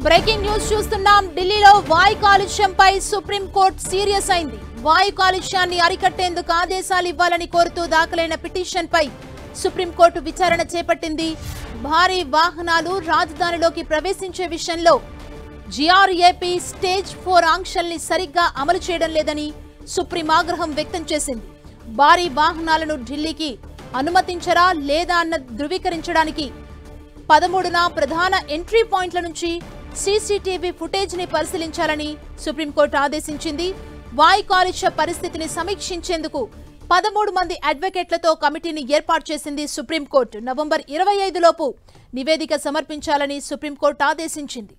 Breaking news చూస్తున్నాం. ఢిల్లీలో వాయు కాలుష్యంపై సుప్రీంకోర్టు సీరియస్ అయింది. వాయు కాలుష్యాన్ని అరికట్టేందుకు ఆదేశాలు ఇవ్వాలని కోరుతూ దాఖలైన పిటిషన్పై సుప్రీంకోర్టు విచారణ చేపట్టింది. భారీ వాహనాలు రాజధానిలోకి ప్రవేశించే విషయంలో జీఆర్ఏపీ స్టేజ్ 4 ఆంక్షల్ని సరిగ్గా అమలు చేయడం లేదని సుప్రీం ఆగ్రహం వ్యక్తం చేసింది. భారీ వాహనాలను ఢిల్లీకి అనుమతించరా లేదా అన్న ధృవీకరించడానికి 13న ప్రధాన ఎంట్రీ పాయింట్ల నుంచి సీసీటీవీ ఫుటేజ్ ని పరిశీలించాలని సుప్రీంకోర్టు ఆదేశించింది. వాయు కాలుష్య పరిస్థితిని సమీక్షించేందుకు 13 మంది అడ్వకేట్లతో కమిటీని ఏర్పాటు చేసింది సుప్రీంకోర్టు. నవంబర్ 25 లోపు నివేదిక సమర్పించాలని సుప్రీంకోర్టు ఆదేశించింది.